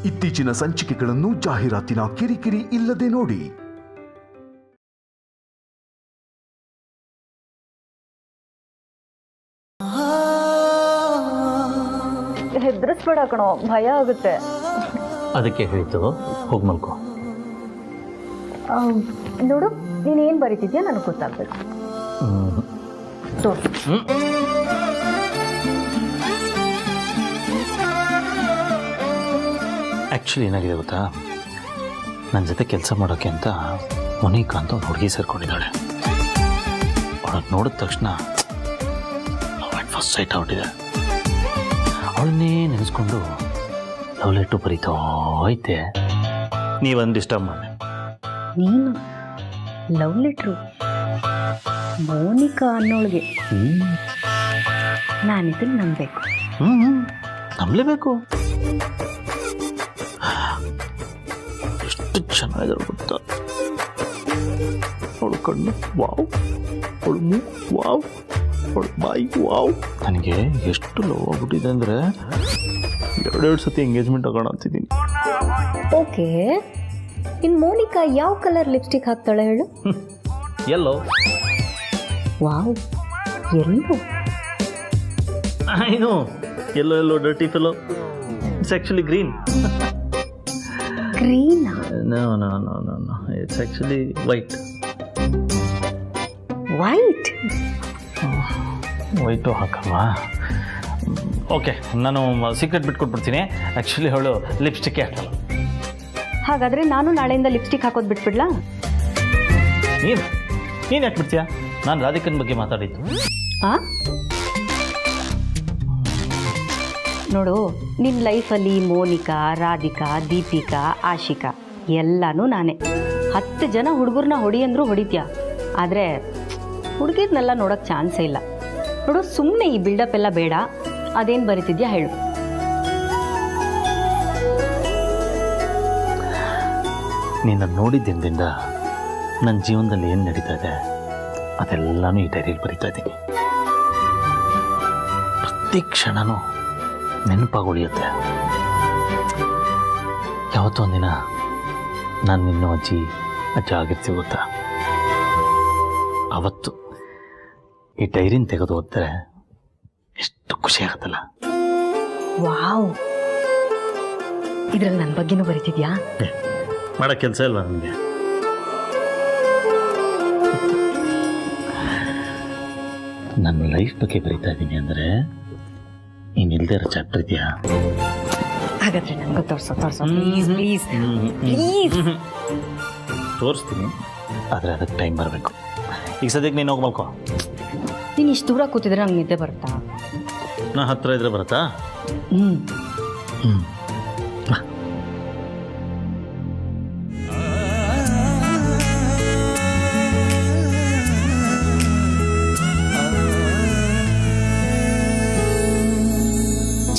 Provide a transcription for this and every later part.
ಇತ್ತೀಚಿನ ಸಂಚಿಕೆಗಳನ್ನು ಜಾಹೀರಾತಿನ ಕಿರಿಕಿರಿ ಇಲ್ಲದೆ ನೋಡಿ. ಹೆದರಿಸ್ಬೇಡ ಕಣೋ, ಭಯ ಆಗುತ್ತೆ. ಅದಕ್ಕೆ ಹೇಳಿತು ಹೋಗಿ ಮಲ್ಕೋ. ನೋಡು, ನೀನೇನು ಬರೀತಿದ್ಯಾ ನನಗೆ ಗೊತ್ತಾಗ್ಬೇಕು. ಆ್ಯಕ್ಚುಲಿ ಏನಾಗಿದೆ ಗೊತ್ತಾ, ನನ್ನ ಜೊತೆ ಕೆಲಸ ಮಾಡೋಕ್ಕೆ ಅಂತ ಮೊನಿಕಾ ಅಂತ ಒಂದು ಹುಡುಗಿ ಸೇರ್ಕೊಂಡಿದ್ದಾಳೆ. ಅವಳನ್ನು ನೋಡಿದ ತಕ್ಷಣ ಅಟ್ ಫಸ್ಟ್ ಸೈಟ್ ಔಟಿದೆ. ಅವಳನ್ನೇ ನೆನೆಸ್ಕೊಂಡು ಲವ್ ಲೆಟ್ರು ಬರೀತಾ ಐತೆ. ನೀವೊಂದು ಡಿಸ್ಟರ್ಬ್ ಮಾಡಿ. ನೀನು ಲವ್ ಲೆಟ್ರು ಮೋನಿಕಾ ಅನ್ನೋಳಿಗೆ ನಾನಿದನ್ನು ನಂಬಬೇಕು. ನಂಬಲೇಬೇಕು. ಎಷ್ಟು ಚೆನ್ನಾಗಿದೆ ಗೊತ್ತಾ, ಅವಳು ಕಣ್ಣು ವಾವ್, ಅವಳು ಮೂಗು ವಾವ್, ಅವಳು ಬಾಯಿ ವಾವ್. ನನಗೆ ಎಷ್ಟು ಲವ್ ಆಗ್ಬಿಟ್ಟಿದೆ ಅಂದರೆ ಎರಡೆರಡು ಸತಿ ಎಂಗೇಜ್ಮೆಂಟ್ ಆಗೋಣ ಅಂತಿದ್ದೀನಿ. ಓಕೆ, ಇನ್ನು ಮೋನಿಕಾ ಯಾವ ಕಲರ್ ಲಿಪ್ಸ್ಟಿಕ್ ಹಾಕ್ತಾಳೆ ಹೇಳು? ಎಲ್ಲೋ. Wow, yellow? ಇದು yellow yellow dirty fellow. It's actually green. Green? No no no no no, it's actually white. White? White ಹಾಕಲ್ವಾ? ಓಕೆ, ನಾನು ಸೀಕ್ರೆಟ್ ಬಿಟ್ಕೊಟ್ಬಿಡ್ತೀನಿ. ಆ್ಯಕ್ಚುಲಿ ಅವಳು ಲಿಪ್ಸ್ಟಿಕ್ಕೇ ಹಾಕಲ್ಲ. ಹಾಗಾದರೆ ನಾನು ನಾಳೆಯಿಂದ ಲಿಪ್ಸ್ಟಿಕ್ ಹಾಕೋದು ಬಿಟ್ಬಿಡ್ಲಾ? ನೀನು ಯಾಕೆ ಬಿಡ್ತೀಯಾ? ನಾನು ರಾಧಿಕನ್ ಬಗ್ಗೆ ಮಾತಾಡಿದ್ದು. ಹಾಂ, ನೋಡು, ನಿನ್ನ ಲೈಫಲ್ಲಿ ಮೋನಿಕಾ, ರಾಧಿಕಾ, ದೀಪಿಕಾ, ಆಶಿಕಾ ಎಲ್ಲನೂ ನಾನೇ. 10 ಜನ ಹುಡುಗರನ್ನ ಹೊಡಿ ಅಂದರೂ ಹೊಡಿತೀಯ, ಆದರೆ ಹುಡುಗಿರ್ನೆಲ್ಲ ನೋಡೋಕ್ಕೆ ಚಾನ್ಸೇ ಇಲ್ಲ. ನೋಡು, ಸುಮ್ಮನೆ ಈ ಬಿಲ್ಡಪ್ ಎಲ್ಲ ಬೇಡ. ಅದೇನು ಬರೀತಿದ್ಯಾ ಹೇಳು. ನೀನು ನೋಡಿದ್ದಿಂದ ನನ್ನ ಜೀವನದಲ್ಲಿ ಏನು ನಡೀತಾ ಇದೆ ಅದೆಲ್ಲನೂ ಈ ಡೈರಿಯಲ್ಲಿ ಬರಿತಾ ಇದ್ದೀನಿ. ಪ್ರತಿ ಕ್ಷಣನೂ ನೆನಪಾಗಿ ಉಳಿಯುತ್ತೆ. ಯಾವತ್ತೋ ಒಂದಿನ ನಾನು ನಿನ್ನ ಅಜ್ಜ ಆಗಿರ್ತೀವಿ ಗೊತ್ತಾ, ಅವತ್ತು ಈ ಡೈರಿನ ತೆಗೆದು ಓದಿದ್ರೆ ಎಷ್ಟು ಖುಷಿ ಆಗುತ್ತಲ್ಲ. ವಾವ್, ಇದ್ರಲ್ಲಿ ನನ್ನ ಬಗ್ಗೆನೂ ಬರೀತಿದ್ಯಾ? ಮಾಡೋ ಕೆಲಸ ಇಲ್ವಾ ನನಗೆ? ನನ್ನ ಲೈಫ್ ಬಗ್ಗೆ ಬರೀತಾ ಇದ್ದೀನಿ ಅಂದರೆ ನೀನು ಇಲ್ಲದೆ ಇರೋ ಚಾಪ್ಟರ್ ಇದೆಯಾ? ಹಾಗಾದ್ರೆ ನನಗೂ ತೋರಿಸೋ ಪ್ಲೀಸ್ ಪ್ಲೀಸ್ ಪ್ಲೀಸ್. ತೋರಿಸ್ತೀನಿ, ಆದರೆ ಅದಕ್ಕೆ ಟೈಮ್ ಬರಬೇಕು. ಈಗ ಸದ್ಯಕ್ಕೆ ನೀನು ಹೋಗಿ ಮಲ್ಕೋ. ನೀನು ಇಷ್ಟು ದೂರ ಕೂತಿದ್ರೆ ನಂಗೆ ನಿದ್ದೆ ಬರುತ್ತಾ? ನಾ ಹತ್ತಿರ ಇದ್ರೆ ಬರುತ್ತಾ?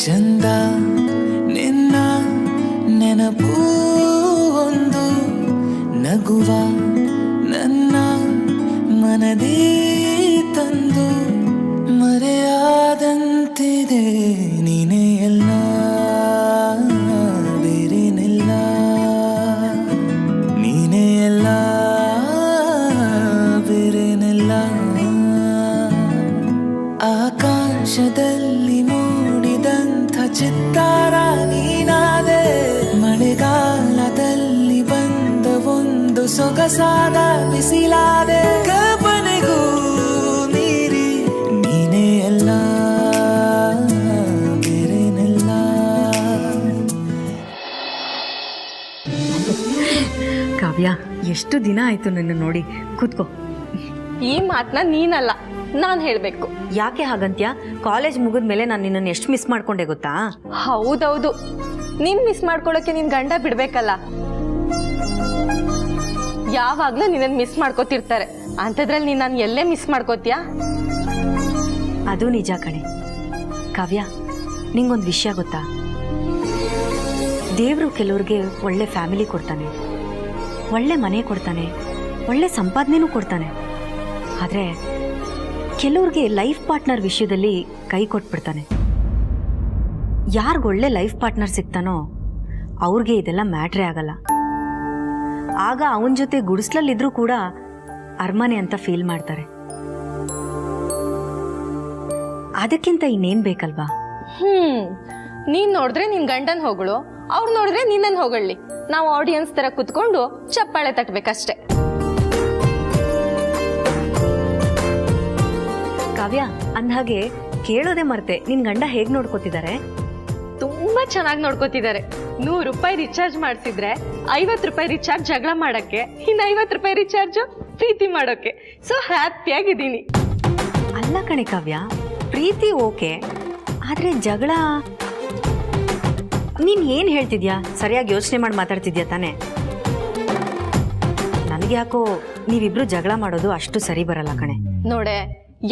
ಚಂದ ನಿನ್ನ ನೆನಪು ಒಂದು ನಗುವ ನನ್ನ ಮನದಿ ತಂದು ಮರೆಯಾದಂತಿದೆ. ನೀನೇ ಎಲ್ಲ ಬೇರೇನಿಲ್ಲ, ನೀನೇ ಎಲ್ಲ ಬೇರೇನಿಲ್ಲ. ಆಕಾಶದಲ್ಲಿ ಮೂಡಿದಂಥ ಚಿತ್ತಾರ ನೀನಾದೆ, ಮಳೆಗಾಲದಲ್ಲಿ ಬಂದ ಒಂದು ಸೊಗಸಾದ ಬಿಸಿಲಾದೆ. ಕಲ್ಪನೆಗೂ ಮೀರಿ ನೀನೇ ಎಲ್ಲ ಬೇರೇನೆಲ್ಲ. ಕಾವ್ಯ, ಎಷ್ಟು ದಿನ ಆಯ್ತು ನನ್ನ ನೋಡಿ. ಕೂತ್ಕೋ. ಈ ಮಾತನ್ನ ನೀನಲ್ಲ, ನಾನು ಹೇಳಬೇಕು. ಯಾಕೆ ಹಾಗಂತ್ಯ? ಕಾಲೇಜ್ ಮುಗಿದ್ಮೇಲೆ ನಾನು ನಿನ್ನನ್ನು ಎಷ್ಟು ಮಿಸ್ ಮಾಡ್ಕೊಂಡೆ ಗೊತ್ತಾ? ಹೌದೌದು, ನೀನ್ ಮಿಸ್ ಮಾಡ್ಕೊಳ್ಳೋಕೆ ನಿನ್ ಗಂಡ ಬಿಡ್ಬೇಕಲ್ಲ. ಯಾವಾಗ್ಲೂ ನಿನ್ನ ಮಿಸ್ ಮಾಡ್ಕೋತಿರ್ತಾರೆ, ಅಂಥದ್ರಲ್ಲಿ ನೀನ್ ನಾನು ಎಲ್ಲೇ ಮಿಸ್ ಮಾಡ್ಕೋತೀಯಾ? ಅದು ನಿಜ ಕಣೆ. ಕಾವ್ಯ, ನಿಂಗೊಂದು ವಿಷಯ ಗೊತ್ತಾ? ದೇವರು ಕೆಲವ್ರಿಗೆ ಒಳ್ಳೆ ಫ್ಯಾಮಿಲಿ ಕೊಡ್ತಾನೆ, ಒಳ್ಳೆ ಮನೆ ಕೊಡ್ತಾನೆ, ಒಳ್ಳೆ ಸಂಪಾದನೆನೂ ಕೊಡ್ತಾನೆ. ಆದರೆ ಕೆಲವ್ರಿಗೆ ಲೈಫ್ ಪಾರ್ಟ್ನರ್ ವಿಷಯದಲ್ಲಿ ಕೈ ಕೊಟ್ಬಿಡ್ತಾನೆ. ಯಾರಿಗೊಳ್ಳೆ ಲೈಫ್ ಪಾರ್ಟ್ನರ್ ಸಿಗ್ತಾನೋ ಅವ್ರಿಗೆ ಇದೆಲ್ಲ ಮ್ಯಾಟ್ರೇ ಆಗಲ್ಲ. ಆಗ ಅವನ ಜೊತೆ ಗುಡಿಸ್ಲಲ್ಲಿದ್ರೂ ಕೂಡ ಅರಮನೆ ಅಂತ ಫೀಲ್ ಮಾಡ್ತಾರೆ. ಅದಕ್ಕಿಂತ ಇನ್ನೇನ್ ಬೇಕಲ್ವಾ? ನೀನ್ ನೋಡಿದ್ರೆ ನಿನ್ ಗಂಡನ್ ಹೊಗಳು, ಅವ್ರು ನೋಡಿದ್ರೆ ನಿನ್ನನ್ ಹೊಗಳ್ಳಿ. ನಾವು ಆಡಿಯನ್ಸ್ ತರ ಕುತ್ಕೊಂಡು ಚಪ್ಪಾಳೆ ತಟ್ಬೇಕಷ್ಟೆ. ಕಾವ್ಯ, ಅಂದ್ಹಾಗೆ ಕೇಳೋದೇ ಮರ್ತೆ, ನಿನ್ ಗಂಡ ಹೇಗ್ ನೋಡ್ಕೋತಿದ್ದಾರೆ? ತುಂಬಾ ಚೆನ್ನಾಗಿ ನೋಡ್ಕೋತಿದ್ದಾರೆ. 100 ರೂಪಾಯಿ ರಿಚಾರ್ಜ್ ಮಾಡಿಸಿದ್ರೆ 50 ರೂಪಾಯಿ ರಿಚಾರ್ಜ್ ಜಗಳ ಮಾಡಕ್ಕೆ, ಇನ್ನು 50 ರೂಪಾಯಿ ರಿಚಾರ್ಜ್ ಪ್ರೀತಿ ಮಾಡೋಕೆ. ಸೊ ಹ್ಯಾಪಿಯಾಗಿದ್ದೀನಿ. ಅಲ್ಲ ಕಣೆ ಕಾವ್ಯ, ಪ್ರೀತಿ ಓಕೆ, ಆದ್ರೆ ಜಗಳ ನೀನ್ ಏನ್ ಹೇಳ್ತಿದ್ಯಾ? ಸರಿಯಾಗಿ ಯೋಚನೆ ಮಾಡಿ ಮಾತಾಡ್ತಿದ್ಯಾ ತಾನೆ? ನನಗೆ ಯಾಕೋ ನೀವಿಬ್ರು ಜಗಳ ಮಾಡೋದು ಅಷ್ಟು ಸರಿ ಬರಲ್ಲ ಕಣೆ. ನೋಡೆ,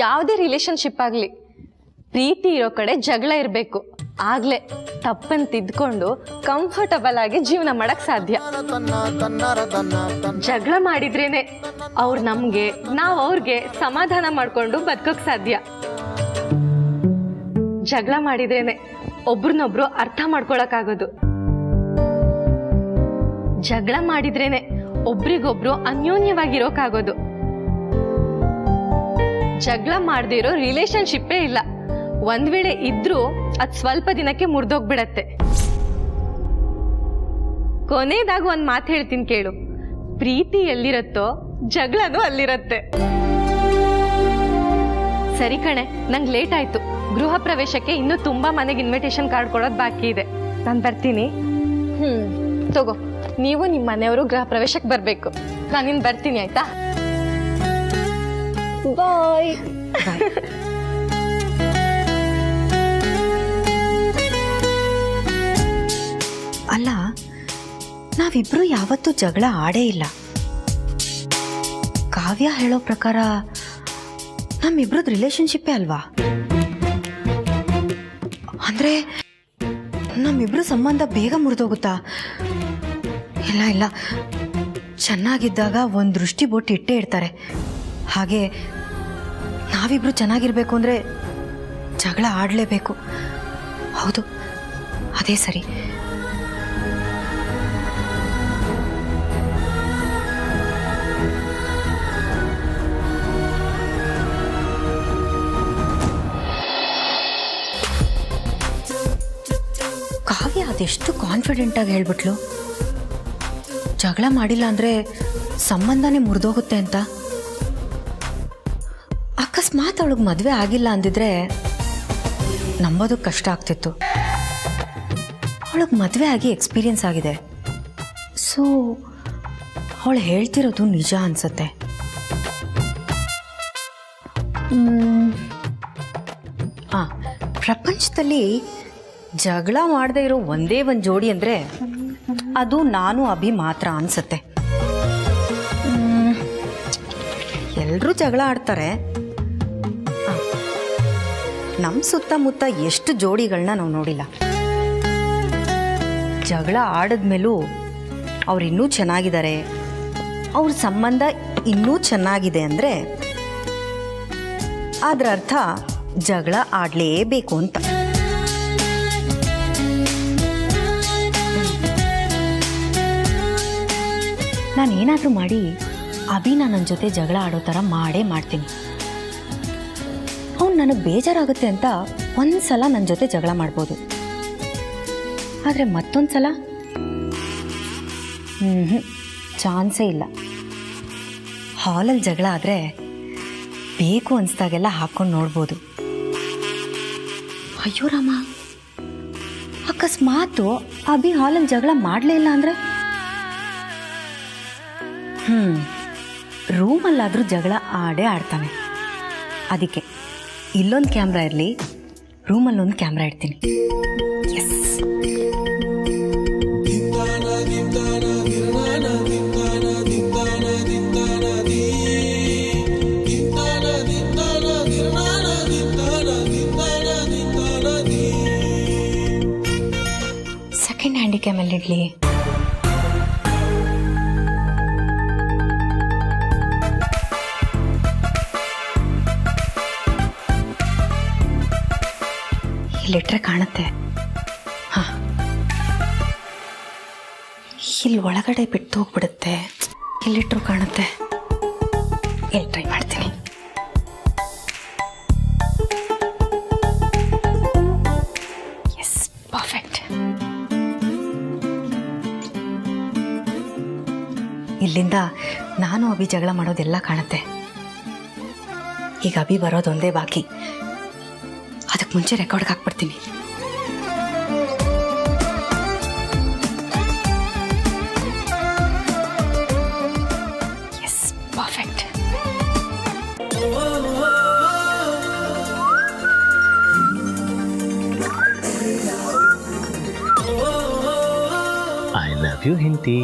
ಯಾವುದೇ ರಿಲೇಶನ್ಶಿಪ್ ಆಗ್ಲಿ ಪ್ರೀತಿ ಇರೋ ಕಡೆ ಜಗಳ ಇರಬೇಕು. ಆಗ್ಲೇ ತಪ್ಪನ್ ತಿದ್ಕೊಂಡು ಕಂಫರ್ಟಬಲ್ ಆಗಿ ಜೀವನ ಮಾಡಕ್ ಸಾಧ್ಯ. ಜಗಳ ಮಾಡಿದ್ರೇನೆ ಅವ್ರು ನಮ್ಗೆ, ನಾವ್ ಅವ್ರಿಗೆ ಸಮಾಧಾನ ಮಾಡ್ಕೊಂಡು ಬದುಕೋಕ್ ಸಾಧ್ಯ. ಜಗಳ ಮಾಡಿದ್ರೇನೆ ಒಬ್ರನ್ನೊಬ್ರು ಅರ್ಥ ಮಾಡ್ಕೊಳಕ್ಕಾಗೋದು. ಜಗಳ ಮಾಡಿದ್ರೇನೆ ಒಬ್ರಿಗೊಬ್ರು ಅನ್ಯೋನ್ಯವಾಗಿರೋಕ್ಕಾಗೋದು. ಜಗಳ ಮಾಡದೇ ಇರೋ ರಿಲೇಶನ್ಶಿಪ್ಪೇ ಇಲ್ಲ. ಒಂದ್ ವೇಳೆ ಇದ್ರೂ ಅದ್ ಸ್ವಲ್ಪ ದಿನಕ್ಕೆ ಮುರಿದೋಗ್ಬಿಡತ್ತೆ. ಕೊನೆಯದಾಗ ಒಂದ್ ಮಾತು ಹೇಳ್ತೀನಿ ಕೇಳು, ಪ್ರೀತಿ ಎಲ್ಲಿರತ್ತೋ ಜಗಳನೂ ಅಲ್ಲಿರತ್ತೆ. ಸರಿ ಕಣೆ, ನಂಗೆ ಲೇಟ್ ಆಯ್ತು. ಗೃಹ ಪ್ರವೇಶಕ್ಕೆ ಇನ್ನೂ ತುಂಬಾ ಮನೆಗೆ ಇನ್ವಿಟೇಷನ್ ಕಾರ್ಡ್ ಕೊಡೋದು ಬಾಕಿ ಇದೆ. ನಾನು ಬರ್ತೀನಿ. ತಗೋ, ನೀವು ನಿಮ್ಮ ಮನೆಯವರು ಗೃಹ ಪ್ರವೇಶಕ್ಕೆ ಬರ್ಬೇಕು. ನಾನಿನ್ ಬರ್ತೀನಿ, ಆಯ್ತಾ? ಬಾಯ್. ಅಲ್ಲ, ನಾವಿಬ್ರು ಯಾವತ್ತೂ ಜಗಳ ಆಡೇ ಇಲ್ಲ. ಕಾವ್ಯ ಹೇಳೋ ಪ್ರಕಾರ ನಮ್ಮಿಬ್ರದ್ದು ರಿಲೇಶನ್ಶಿಪ್ಪೇ ಅಲ್ವಾ? ಅಂದ್ರೆ ನಮ್ಮಿಬ್ರು ಸಂಬಂಧ ಬೇಗ ಮುರಿದೋಗುತ್ತಾ? ಇಲ್ಲ ಇಲ್ಲ, ಚೆನ್ನಾಗಿದ್ದಾಗ ಒಂದು ದೃಷ್ಟಿ ಬೊಟ್ಟು ಇಟ್ಟೇ ಇರ್ತಾರೆ. ಹಾಗೆ ನಾವಿಬ್ರು ಚೆನ್ನಾಗಿರ್ಬೇಕು ಅಂದ್ರೆ ಜಗಳ ಆಡಲೇಬೇಕು. ಹೌದು, ಅದೇ ಸರಿ. ಕಾವ್ಯ ಅದೆಷ್ಟು ಕಾನ್ಫಿಡೆಂಟ್ ಆಗಿ ಹೇಳ್ಬಿಟ್ಲು, ಜಗಳ ಮಾಡಿಲ್ಲ ಅಂದ್ರೆ ಸಂಬಂಧನೇ ಮುರಿದೋಗುತ್ತೆ ಅಂತ. ಅಕಸ್ಮಾತ್ ಅವಳಿಗೆ ಮದುವೆ ಆಗಿಲ್ಲ ಅಂದಿದ್ರೆ ನಂಬೋದು ಕಷ್ಟ ಆಗ್ತಿತ್ತು. ಅವಳಿಗೆ ಮದುವೆ ಆಗಿ ಎಕ್ಸ್ಪೀರಿಯನ್ಸ್ ಆಗಿದೆ. ಸೊ ಅವಳು ಹೇಳ್ತಿರೋದು ನಿಜ ಅನ್ಸುತ್ತೆ. ಪ್ರಪಂಚದಲ್ಲಿ ಜಗಳ ಮಾಡದೇ ಇರೋ ಒಂದೇ ಒಂದು ಜೋಡಿ ಅಂದರೆ ಅದು ನಾನು ಅಭಿ ಮಾತ್ರ ಅನ್ಸುತ್ತೆ. ಎಲ್ಲರೂ ಜಗಳ ಆಡ್ತಾರೆ. ನಮ್ಮ ಸುತ್ತಮುತ್ತ ಎಷ್ಟು ಜೋಡಿಗಳನ್ನ ನಾವು ನೋಡಿಲ್ಲ. ಜಗಳ ಆಡಿದ್ಮೇಲೂ ಅವ್ರು ಇನ್ನೂ ಚೆನ್ನಾಗಿದ್ದಾರೆ, ಅವ್ರ ಸಂಬಂಧ ಇನ್ನೂ ಚೆನ್ನಾಗಿದೆ ಅಂದರೆ ಅದರ ಅರ್ಥ ಜಗಳ ಆಡಲೇಬೇಕು ಅಂತ. ನಾನೇನಾದರೂ ಮಾಡಿ ಅಭಿನ ನನ್ನ ಜೊತೆ ಜಗಳ ಆಡೋ ಥರ ಮಾಡೇ ಮಾಡ್ತೀನಿ. ಅವ್ನು ನನಗೆ ಬೇಜಾರಾಗುತ್ತೆ ಅಂತ ಒಂದು ಸಲ ನನ್ನ ಜೊತೆ ಜಗಳ ಮಾಡ್ಬೋದು, ಆದರೆ ಮತ್ತೊಂದು ಸಲ ಚಾನ್ಸೇ ಇಲ್ಲ. ಹಾಲಲ್ಲಿ ಜಗಳ ಆದರೆ ಬೇಕು ಅನಿಸ್ದಾಗೆಲ್ಲ ಹಾಕ್ಕೊಂಡು ನೋಡ್ಬೋದು. ಅಯ್ಯೋ ರಾಮ, ಅಕಸ್ಮಾತು ಅಭಿ ಹಾಲಲ್ಲಿ ಜಗಳ ಮಾಡಲೇ ಇಲ್ಲ ಅಂದರೆ ರೂಮಲ್ಲಾದರೂ ಜಗಳ ಆಡೇ ಆಡ್ತಾನೆ. ಅದಕ್ಕೆ ಇಲ್ಲೊಂದು ಕ್ಯಾಮ್ರಾ ಇರಲಿ, ರೂಮಲ್ಲೊಂದು ಕ್ಯಾಮ್ರಾ ಇಡ್ತೀನಿ. ಎಸ್. ಸೆಕೆಂಡ್ ಹ್ಯಾಂಡಿ ಕ್ಯಾಮಲ್ಲಿ ಇಡಲಿ. ಇಲ್ಲಿಟ್ರೆ ಕಾಣುತ್ತೆ. ಹಾಂ, ಇಲ್ಲಿ ಒಳಗಡೆ ಬಿಟ್ಟು ಹೋಗ್ಬಿಡುತ್ತೆ, ಎಲ್ಲಿಟ್ರು ಕಾಣುತ್ತೆ. ಇಲ್ಲಿ ಟ್ರೈ ಮಾಡ್ತೀನಿ. Yes, perfect. ಇಲ್ಲಿಂದ ನಾನು ಅಭಿ ಜಗಳ ಮಾಡೋದೆಲ್ಲ ಕಾಣುತ್ತೆ. ಈಗ ಅಭಿ ಬರೋದೊಂದೇ ಬಾಕಿ. ಅದಕ್ಕೆ ಮುಂಚೆ ರೆಕಾರ್ಡ್ಗೆ ಹಾಕ್ಬಿಡ್ತೀನಿ. Yes, perfect. I love you ಹಿಂತಿ.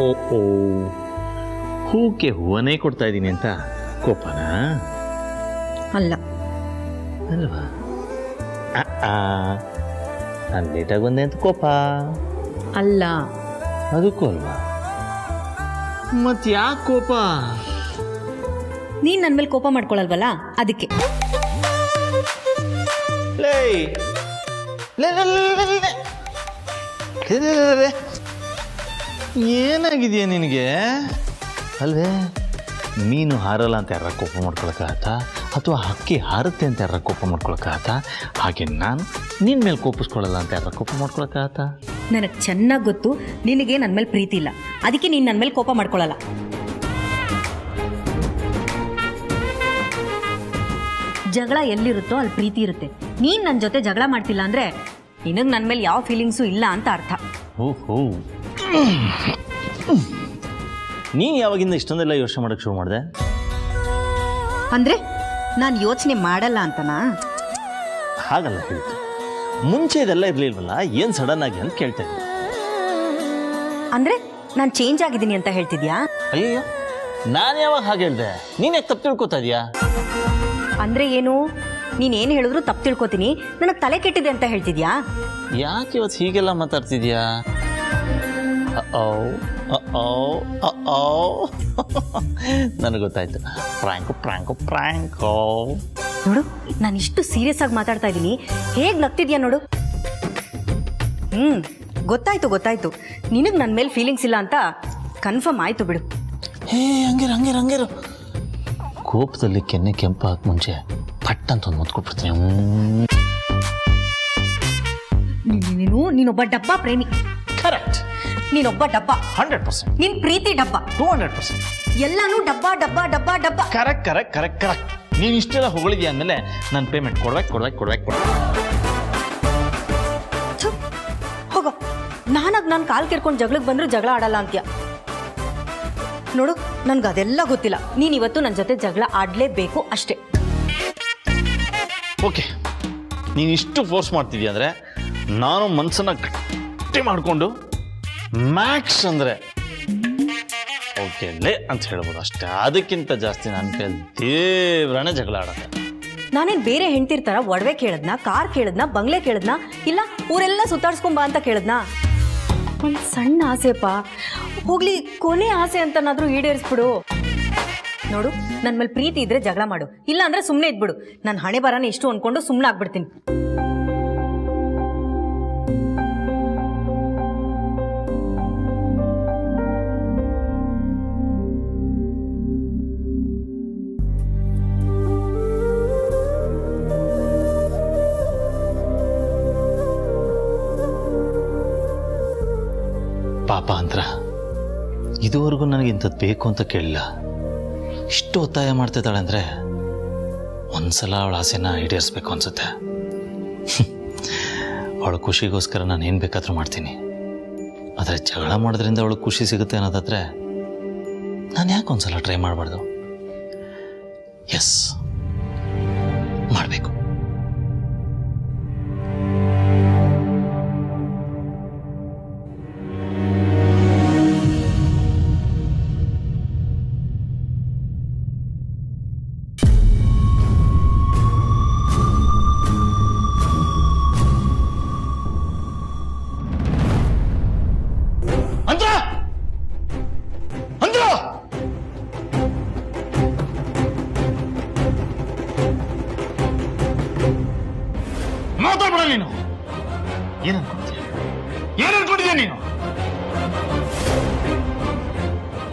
ಓ ಓ, ಹೂಕ್ಕೆ ಹೂವನೇ ಕೊಡ್ತಾ ಇದ್ದೀನಿ ಅಂತ ಕೋಪನಾ? ಅಲ್ಲ. ಅಲ್ವಾ? ನಾನು ಲೇಟಾಗಿ ಬಂದೆ ಅಂತ ಕೋಪ? ಅಲ್ಲ. ಅದಕ್ಕೂ ಅಲ್ವಾ? ಮತ್ತೆ ಯಾಕೆ ಕೋಪ? ನೀನು ನನ್ನ ಮೇಲೆ ಕೋಪ ಮಾಡ್ಕೊಳಲ್ವಲ್ಲ, ಅದಕ್ಕೆ. ಲೇ ಲೇ ಲೇ ಲೇ ಲೇ ಲೇ. ಲೇ ಲೇ ಲೇ ಲೇ. ಏನಾಗಿದೆಯಾ ನಿನಗೆ? ಅಲ್ವೇ, ಮೀನು ಹಾರಲ್ಲ ಅಂತ ಯಾರ ಕೋಪ ಮಾಡ್ಕೊಳಕ್ಕಾಗತ್ತ? ಅಥವಾ ಹಕ್ಕಿ ಹಾರುತ್ತೆ ಅಂತ ಯಾರ ಕೋಪ ಮಾಡ್ಕೊಳಕ್ಕಾಗತ್ತ? ಹಾಗೆ ನಾನು ನಿನ್ನ ಮೇಲೆ ಕೋಪಿಸ್ಕೊಳ್ಳಲ್ಲ ಅಂತ ಯಾರ ಕೋಪ ಮಾಡ್ಕೊಳಕ್ಕಾಗತ್ತ? ನನಗೆ ಚೆನ್ನಾಗಿ ಗೊತ್ತು ನಿನಗೆ ನನ್ನ ಮೇಲೆ ಪ್ರೀತಿ ಇಲ್ಲ, ಅದಕ್ಕೆ ನೀನು ನನ್ನ ಮೇಲೆ ಕೋಪ ಮಾಡ್ಕೊಳ್ಳಲ್ಲ. ಜಗಳ ಎಲ್ಲಿರುತ್ತೋ ಅಲ್ಲಿ ಪ್ರೀತಿ ಇರುತ್ತೆ. ನೀನು ನನ್ನ ಜೊತೆ ಜಗಳ ಮಾಡ್ತಿಲ್ಲ ಅಂದರೆ ನಿನಗೆ ನನ್ನ ಮೇಲೆ ಯಾವ ಫೀಲಿಂಗ್ಸು ಇಲ್ಲ ಅಂತ ಅರ್ಥ. ಓಹೋ, ನೀನು ಯಾವಾಗಿಂದ ಇಷ್ಟೊಂದೆಲ್ಲ ಯೋಚನೆ ಮಾಡೋಕ್ಕೆ ಶುರು ಮಾಡಿದೆ? ಅಂದರೆ ನಾನು ಯೋಚನೆ ಮಾಡಲ್ಲ ಅಂತನಾ? ಹಾಗಲ್ಲ ಹೇಳ್ತು. ಮುಂಚೆ ಇದೆಲ್ಲ ಇರಲಿಲ್ವಲ್ಲ, ಏನು ಸಡನ್ ಆಗಿ ಅಂತ ಕೇಳ್ತಾ ಇದ್ದೆ. ಅಂದರೆ ನಾನು ಚೇಂಜ್ ಆಗಿದ್ದೀನಿ ಅಂತ ಹೇಳ್ತಿದ್ಯಾ? ಅಯ್ಯೋ, ನಾನು ಯಾವಾಗ ಹಾಗೆ ಹೇಳ್ದೆ? ನೀನು ಯಾಕೆ ತಪ್ಪು ತಿಳ್ಕೊತಾ ಇದೆಯಾ? ಅಂದರೆ ಏನು? ನೀನೇನು ಹೇಳಿದ್ರು ತಪ್ಪು ತಿಳ್ಕೊತೀನಿ, ನನಗೆ ತಲೆ ಕೆಟ್ಟಿದೆ ಅಂತ ಹೇಳ್ತಿದ್ಯಾ? ಯಾಕೆ ಇವತ್ತು ಹೀಗೆಲ್ಲ ಮಾತಾಡ್ತಿದ್ಯಾ? ನನಗೆ ಗೊತ್ತಾಯ್ತು. Prank prank ಪ್ರ್ಯಾಂಕೋ. ನೋಡು, ನಾನು ಇಷ್ಟು ಸೀರಿಯಸ್ ಆಗಿ ಮಾತಾಡ್ತಾ ಇದ್ದೀನಿ, ಹೇಗೆ ನಗ್ತಿದ್ಯಾ ನೋಡು. ಗೊತ್ತಾಯ್ತು ಗೊತ್ತಾಯ್ತು, ನಿನಗೆ ನನ್ನ ಮೇಲೆ ಫೀಲಿಂಗ್ಸ್ ಇಲ್ಲ ಅಂತ ಕನ್ಫರ್ಮ್ ಆಯ್ತು ಬಿಡು. ಹೇ, ಹಂಗಿರು. ಕೋಪದಲ್ಲಿ ಕೆನ್ನೆ ಕೆಂಪು ಹಾಕಿ ಮುಂಚೆ ಪಟ್ ಅಂತ ಒಂದು ಮುತ್ಕೊಟ್ಬಿಡ್ತೀನಿ. ನೀನೊಬ್ಬ ಡಬ್ಬ ಪ್ರೇಮಿ. ಕರೆಕ್ಟ್. ನೀನೊಬ್ಬ ಡಬ್ಬ. 100%. ನಿನ್ ಪ್ರೀತಿ ಡಬ್ಬ. 200%. ಎಲ್ಲಾನು ಡಬ್ಬ ಡಬ್ಬ ಡಬ್ಬ ಡಬ್ಬ. ಕರೆಕ್ಟ್. ನೀನು ಇಷ್ಟೆಲ್ಲ ಹೊಗಳಿದ್ಯಾ ಅಂದಮೇಲೆ ನಾನು ಪೇಮೆಂಟ್ ಕೊಡ್ಬೇಕು. ಹೋಗೋ, ನಾನು ಕಾಲ್ ಕೆರ್ಕೊಂಡು ಜಗಳಕ್ಕೆ ಬಂದರೂ ಜಗಳ ಆಡಲ್ಲ ಅಂತ್ಯ. ನೋಡು, ನನ್ಗೆ ಅದೆಲ್ಲ ಗೊತ್ತಿಲ್ಲ. ನೀನು ಇವತ್ತು ನನ್ನ ಜೊತೆ ಜಗಳ ಆಡಲೇಬೇಕು ಅಷ್ಟೇ. ಓಕೆ, ನೀನು ಇಷ್ಟು ಫೋರ್ಸ್ ಮಾಡ್ತಿದ್ಯಾ ಅಂದರೆ ನಾನು ಮನಸ್ಸನ್ನು ಗಟ್ಟಿ ಮಾಡಿಕೊಂಡು ಮ್ಯಾಕ್ಸ್ ಅಂದರೆ ಓಕೆ ಲೇ ಅಂತ ಹೇಳ್ಬೋದು ಅಷ್ಟೇ. ಅದಕ್ಕಿಂತ ಜಾಸ್ತಿ ನನ್ನ ಕೈಯಲ್ಲಿ ದೇವ್ರನೇ ಜಗಳ ಆಡೋದು. ನಾನೇನು ಬೇರೆ ಹೆಂಡ್ತಿರ್ತಾರ ಒಡವೆ ಕೇಳದ್ನಾ, ಕಾರ್ ಕೇಳದ್ನಾ, ಬಂಗ್ಲೆ ಕೇಳದ್ನಾ, ಇಲ್ಲ ಊರೆಲ್ಲ ಸುತ್ತಾಡ್ಸ್ಕೊಂಬಾ ಅಂತ ಕೇಳದ್ನಾ? ಒಂದು ಸಣ್ಣ ಆಸೆಪ್ಪ, ಹೋಗ್ಲಿ ಕೊನೆ ಆಸೆ ಅಂತನಾದ್ರೂ ಈಡೇರಿಸ್ಬಿಡು. ನೋಡು, ನನ್ನ ಮೇಲೆ ಪ್ರೀತಿ ಇದ್ರೆ ಜಗಳ ಮಾಡು, ಇಲ್ಲ ಅಂದ್ರೆ ಸುಮ್ಮನೆ ಇದ್ಬಿಡು. ನನ್ನ ಹಣೆ ಬರನೇ ಇಷ್ಟು ಅನ್ಕೊಂಡು ಸುಮ್ಮನೆ ಆಗ್ಬಿಡ್ತೀನಿ. ಪಾಪ ಅಂದ್ರ ಇದುವರೆಗೂ ನನಗೆ ಇಂಥದ್ದು ಬೇಕು ಅಂತ ಕೇಳಿಲ್ಲ. ಇಷ್ಟು ಒತ್ತಾಯ ಮಾಡ್ತಿದ್ದಾಳೆ ಅಂದರೆ ಒಂದ್ಸಲ ಅವಳ ಆಸೆನ ಈಡೇರಿಸ್ಬೇಕು ಅನ್ಸುತ್ತೆ. ಅವಳ ಖುಷಿಗೋಸ್ಕರ ನಾನು ಏನು ಬೇಕಾದರೂ ಮಾಡ್ತೀನಿ. ಆದರೆ ಜಗಳ ಮಾಡೋದ್ರಿಂದ ಅವಳಿಗೆ ಖುಷಿ ಸಿಗುತ್ತೆ ಅನ್ನೋದಾದರೆ ನಾನು ಯಾಕೆ ಒಂದ್ಸಲ ಟ್ರೈ ಮಾಡಬಾರ್ದು? ಎಸ್, ಮಾಡಬೇಕು. ಮಾಡ್ತೀಯ ನೀನು?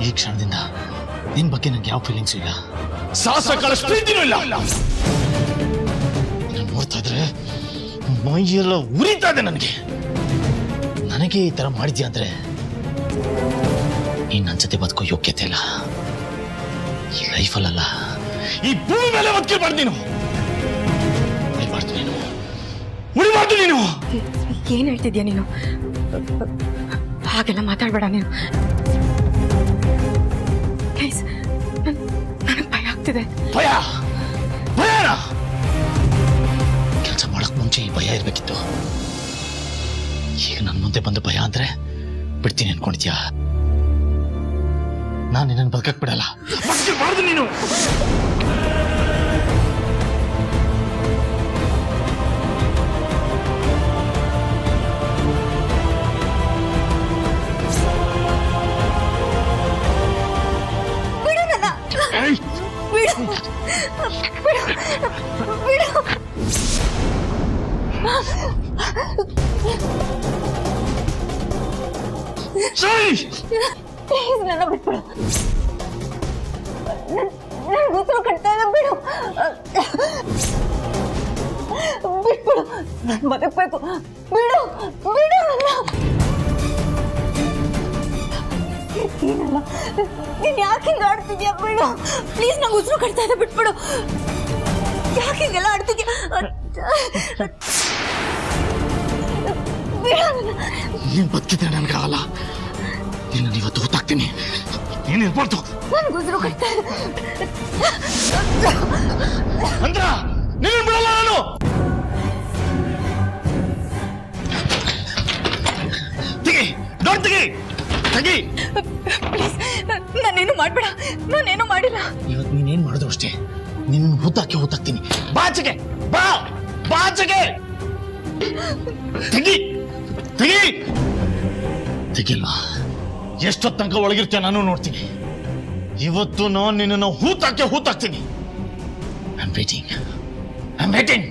ಈ ಕ್ಷಣದಿಂದ ನಿನ್ ಬಗ್ಗೆ ನಂಗೆ ಯಾವ ಫೀಲಿಂಗ್ಸ್ ಇಲ್ಲ, ಸಾಹಸ ಕಳಿಸ್ ಪ್ರೀತಿನೂ ಇಲ್ಲ. ನಾನು ನೋಡ್ತಾ ಇದ್ರೆ ಮೈಯೆಲ್ಲ ಉರಿತಾ ಇದೆ ನನಗೆ. ನನಗೆ ಈ ತರ ಮಾಡಿದ್ಯಾ ಅಂದ್ರೆ ನೀನ್ ನನ್ನ ಜೊತೆ ಬದುಕೋ ಯೋಗ್ಯತೆ ಇಲ್ಲ. ಈ ಲೈಫಲ್ಲ, ಈ ಭೂಮಿ ಮೇಲೆ ಬದುಕಿರ್ಬಾರ್ದು ನೀನು. ಉಳಿಬಾರ್ದು ನೀನು, ಉಳಿಬಾರ್ದು ನೀನು. ಏನ್ ಹೇಳ್ತಿದ್ಯಾ ನೀನು? ಹಾಗೆಲ್ಲ ಮಾತಾಡ್ಬೇಡ ನೀನು. ನನಗೆ ಭಯ ಆಗ್ತಿದೆ. ಭಯ? ಭಯನಾ? ಕೆಲಸ ಮಾಡಕ್ ಮುಂಚೆ ಈ ಭಯ ಇರ್ಬೇಕಿತ್ತು. ಈಗ ನನ್ನ ಮುಂದೆ ಬಂದು ಭಯ ಅಂದ್ರೆ ಬಿಡ್ತೀನಿ ಅನ್ಕೊಂಡಿದ್ಯಾ? ನಾನು ನಿನ್ನನ್ನು ಬದುಕಕ್ ಬಿಡಲ್ಲ. ಬದುಕಬಾರ್ದು ನೀನು. ನನ್ನ ಬಿಟ್ಬಿಡು. ನನ್ ಉಸಿರು ಕಟ್ತಾ ಇದೆ, ಬಿಡು ಬಿಟ್ಬಿಡು. ನಾನು ಬದುಕಬೇಕು, ಬಿಡು ಬಿಡು ನನ್ನ. ಏನಲ್ಲ, ನೀನ್ ಯಾಕೆ ಹಿಂಗ ಆಡ್ತಿದ್ಯಾ? ಬಿಡು ಪ್ಲೀಸ್, ನಂಗೆ ಉಸಿರು ಕಟ್ತಾ ಇದೆ, ಬಿಟ್ಬಿಡು. ಯಾಕೆ ಹಿಂಗೆಲ್ಲ ಆಡ್ತಿದ್ಯಾ? ನೀನ್ ಬದುಕಿದ್ರೆ ನನಗಾಗಲ್ಲ. ನೀನು ಇವತ್ತು ಗೊತ್ತಾಗ್ತೀನಿ. ನೀನು ಇರ್ಬಾರ್ದು. ನನ್ಗೆ ಉಸಿರು ಕಟ್ತಾ ಇದೆ ಅಂದ್ರ ನೀನು ಬಿಡಲ್ಲ ನಾನು. ತೆಗಿ, ಡೋರ್ ತೆಗಿ, ತೆಗಿ. ನಾನೇನು ಮಾಡ್ಬೇಡ, ನಾನೇನು ಮಾಡಿಲ್ಲ. ಇವತ್ತು ನೀನೇನ್ ಮಾಡಿದ್ರು ಅಷ್ಟೇ, ನಿನ್ನ ಹೂತಾಕ್ತೀನಿ. ಬಾಚಗೆ ಬಾ, ಬಾಚಗೆ ತೆಗಿ, ತೆಗಿ. ತೆಗಿಲ್ವಾ? ಎಷ್ಟೊತ್ತು ತನಕ ಒಳಗಿರ್ತೀಯ ನಾನು ನೋಡ್ತೀನಿ. ಇವತ್ತು ನಾನು ನಿನ್ನನ್ನು ಹೂತಾಕ್ತೀನಿ. I am waiting.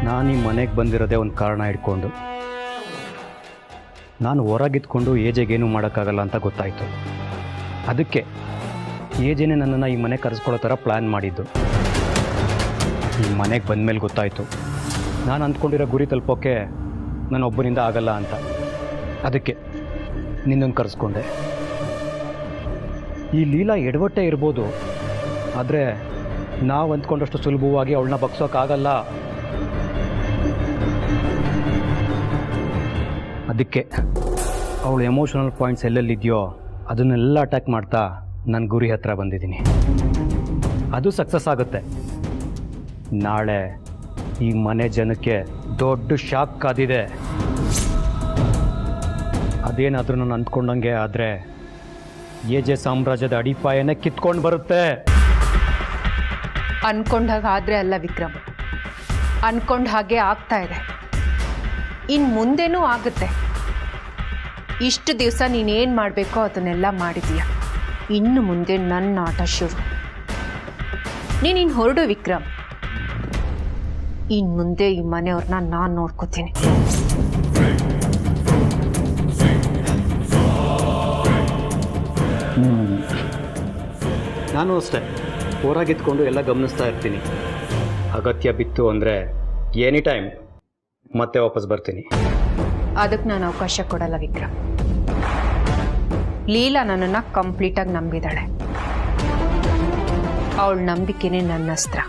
ನಾನು ಈ ಮನೆಗೆ ಬಂದಿರೋದೇ ಒಂದು ಕಾರಣ ಇಟ್ಕೊಂಡು. ನಾನು ಹೊರಗಿದ್ಕೊಂಡು ಏಜೆಗೇನು ಮಾಡೋಕ್ಕಾಗಲ್ಲ ಅಂತ ಗೊತ್ತಾಯಿತು. ಅದಕ್ಕೆ ಏಜೇನೆ ನನ್ನನ್ನು ಈ ಮನೆ ಕರೆಸ್ಕೊಳ್ಳೋ ಥರ ಪ್ಲ್ಯಾನ್ ಮಾಡಿದ್ದು. ಈ ಮನೆಗೆ ಬಂದಮೇಲೆ ಗೊತ್ತಾಯಿತು ನಾನು ಅಂದ್ಕೊಂಡಿರೋ ಗುರಿ ತಲುಪೋಕ್ಕೆ ನಾನೊಬ್ಬನಿಂದ ಆಗಲ್ಲ ಅಂತ. ಅದಕ್ಕೆ ನಿನ್ನನ್ನು ಕರೆಸ್ಕೊಂಡೆ. ಈ ಲೀಲಾ ಎಡವಟ್ಟೆ ಇರ್ಬೋದು, ಆದರೆ ನಾವು ಅಂದ್ಕೊಂಡಷ್ಟು ಸುಲಭವಾಗಿ ಅವಳನ್ನ ಬಗ್ಸೋಕ್ಕಾಗಲ್ಲ. ಅದಕ್ಕೆ ಅವಳು ಎಮೋಷನಲ್ ಪಾಯಿಂಟ್ಸ್ ಎಲ್ಲೆಲ್ಲಿದೆಯೋ ಅದನ್ನೆಲ್ಲ ಅಟ್ಯಾಕ್ ಮಾಡ್ತಾ ನನ್ನ ಗುರಿ ಹತ್ರ ಬಂದಿದ್ದೀನಿ. ಅದು ಸಕ್ಸಸ್ ಆಗುತ್ತೆ. ನಾಳೆ ಈ ಮನೆ ಜನಕ್ಕೆ ದೊಡ್ಡ ಶಾಕ್ ಕಾದಿದೆ. ಅದೇನಾದರೂ ನಾನು ಅಂದ್ಕೊಂಡಂಗೆ ಆದರೆ ಎಜೆ ಸಾಮ್ರಾಜ್ಯದ ಅಡಿಪಾಯನೇ ಕಿತ್ಕೊಂಡು ಬರುತ್ತೆ. ಅನ್ಕೊಂಡಾಗ ಆದರೆ ಅಲ್ಲ ವಿಕ್ರಮ್, ಅನ್ಕೊಂಡ ಹಾಗೆ ಆಗ್ತಾ ಇದೆ. ಇನ್ನು ಮುಂದೇನೂ ಆಗುತ್ತೆ. ಇಷ್ಟು ದಿವಸ ನೀನೇನು ಮಾಡಬೇಕೋ ಅದನ್ನೆಲ್ಲ ಮಾಡಿದೀಯ. ಇನ್ನು ಮುಂದೆ ನನ್ನ ಆಟ ಶುರು. ನೀನಿನ್ನು ಹೊರಡು ವಿಕ್ರಮ್. ಇನ್ನು ಮುಂದೆ ಈ ಮನೆಯವ್ರನ್ನ ನಾನು ನೋಡ್ಕೋತೀನಿ. ನಾನು ಅಷ್ಟೇ ಹೊರಗಿದ್ಕೊಂಡು ಎಲ್ಲ ಗಮನಿಸ್ತಾ ಇರ್ತೀನಿ. ಅಗತ್ಯ ಬಿತ್ತು ಅಂದರೆ ಎನಿ ಟೈಮ್ ಮತ್ತೆ ವಾಪಸ್ ಬರ್ತೀನಿ. ಅದಕ್ಕೆ ನಾನು ಅವಕಾಶ ಕೊಡಲ್ಲ ವಿಕ್ರಮ್. ಲೀಲಾ ನನ್ನನ್ನು ಕಂಪ್ಲೀಟಾಗಿ ನಂಬಿದಾಳೆ. ಅವಳ ನಂಬಿಕೆನೇ ನನ್ನ ಅಸ್ತ್ರ.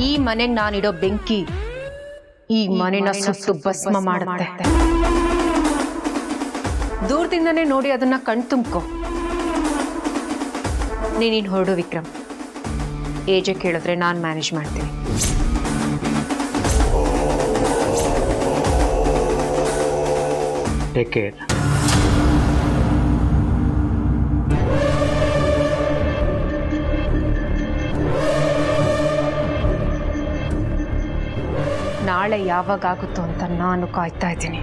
ಈ ಮನೆಗೆ ನಾನಿಡೋ ಬೆಂಕಿ ಈ ಮನೆನ ಸುಟ್ಟು ಭಸ್ಮ ಮಾಡುತ್ತೆ. ದೂರದಿಂದನೇ ನೋಡಿ ಅದನ್ನ ಕಣ್ತುಂಬ್ಕೋ. ನೀನಿನ್ ಹೊರಡು ವಿಕ್ರಮ್. ಏಜೆ ಕೇಳಿದ್ರೆ ನಾನು ಮ್ಯಾನೇಜ್ ಮಾಡ್ತೀನಿ. Take care. ನಾಳೆ ಯಾವಾಗ ಆಗುತ್ತೋ ಅಂತ ನಾನು ಕಾಯ್ತಾ ಇದ್ದೀನಿ.